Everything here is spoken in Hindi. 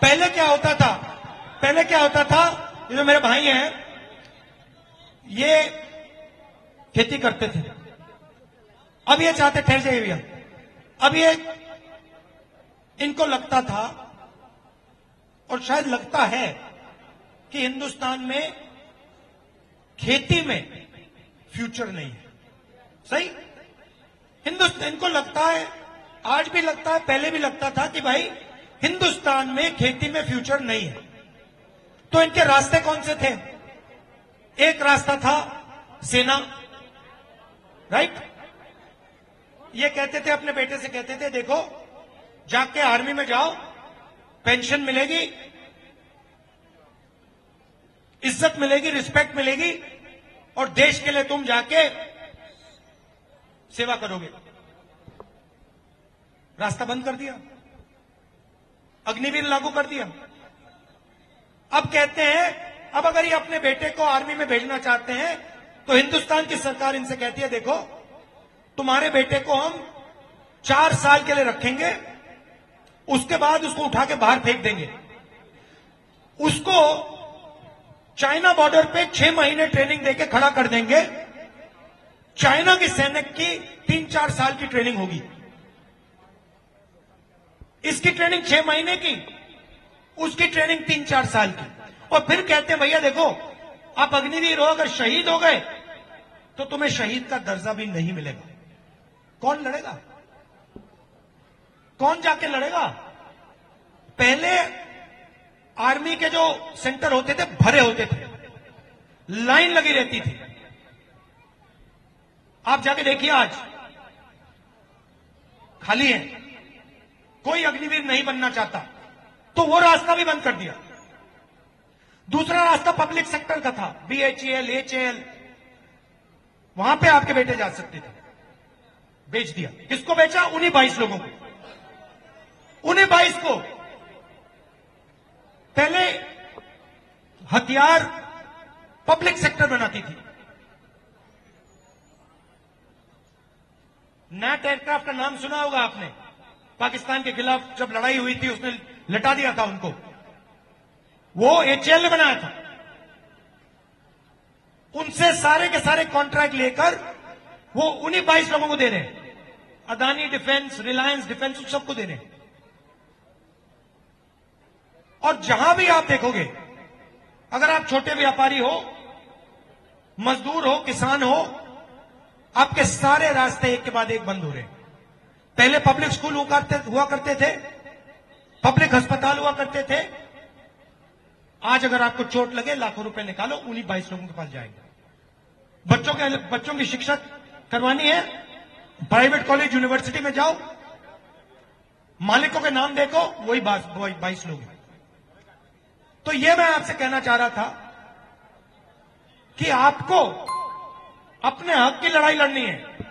पहले क्या होता था, पहले क्या होता था, ये जो मेरे भाई हैं ये खेती करते थे। अब ये चाहते, ठहर जाइए भैया, अब ये इनको लगता था और शायद लगता है कि हिंदुस्तान में खेती में फ्यूचर नहीं है। सही, हिंदुस्तान, इनको लगता है, आज भी लगता है, पहले भी लगता था कि भाई हिंदुस्तान में खेती में फ्यूचर नहीं है। तो इनके रास्ते कौन से थे? एक रास्ता था सेना, राइट। ये कहते थे, अपने बेटे से कहते थे, देखो जाके आर्मी में जाओ, पेंशन मिलेगी, इज्जत मिलेगी, रिस्पेक्ट मिलेगी, और देश के लिए तुम जाके सेवा करोगे। रास्ता बंद कर दिया, अग्निवीर लागू कर दिया। अब कहते हैं, अब अगर ये अपने बेटे को आर्मी में भेजना चाहते हैं तो हिंदुस्तान की सरकार इनसे कहती है, देखो तुम्हारे बेटे को हम 4 साल के लिए रखेंगे, उसके बाद उसको उठा के बाहर फेंक देंगे। उसको चाइना बॉर्डर पे 6 महीने ट्रेनिंग देके खड़ा कर देंगे। चाइना के सैनिक की 3-4 साल की ट्रेनिंग होगी, इसकी ट्रेनिंग 6 महीने की, उसकी ट्रेनिंग 3-4 साल की। और फिर कहते हैं, भैया देखो आप अग्निवीर हो, अगर शहीद हो गए तो तुम्हें शहीद का दर्जा भी नहीं मिलेगा। कौन लड़ेगा? कौन जाके लड़ेगा? पहले आर्मी के जो सेंटर होते थे भरे होते थे, लाइन लगी रहती थी। आप जाके देखिए, आज खाली है, कोई अग्निवीर नहीं बनना चाहता, तो वो रास्ता भी बंद कर दिया। दूसरा रास्ता पब्लिक सेक्टर का था, BHEL, HAL, वहां पे आपके बेटे जा सकते थे, बेच दिया। किसको बेचा? उन्हीं 22 लोगों को, उन्हीं 22 को। पहले हथियार पब्लिक सेक्टर बनाती थी। नैट एयरक्राफ्ट का नाम सुना होगा आपने, पाकिस्तान के खिलाफ जब लड़ाई हुई थी उसने लटा दिया था उनको, वो HAL ने बनाया था। उनसे सारे के सारे कॉन्ट्रैक्ट लेकर वो उन्हीं 22 लोगों को दे रहे हैं। अदानी डिफेंस, रिलायंस डिफेंस, सबको दे रहे हैं। और जहां भी आप देखोगे, अगर आप छोटे व्यापारी हो, मजदूर हो, किसान हो, आपके सारे रास्ते एक के बाद एक बंद हो रहे हैं। पहले पब्लिक स्कूल हुआ करते थे, पब्लिक अस्पताल हुआ करते थे। आज अगर आपको चोट लगे, लाखों रुपए निकालो, उन्हीं 22 लोगों के पास जाएंगे। बच्चों की शिक्षा करवानी है, प्राइवेट कॉलेज यूनिवर्सिटी में जाओ, मालिकों के नाम देखो, वही 22 लोग हैं। तो ये मैं आपसे कहना चाह रहा था कि आपको अपने हक की लड़ाई लड़नी है।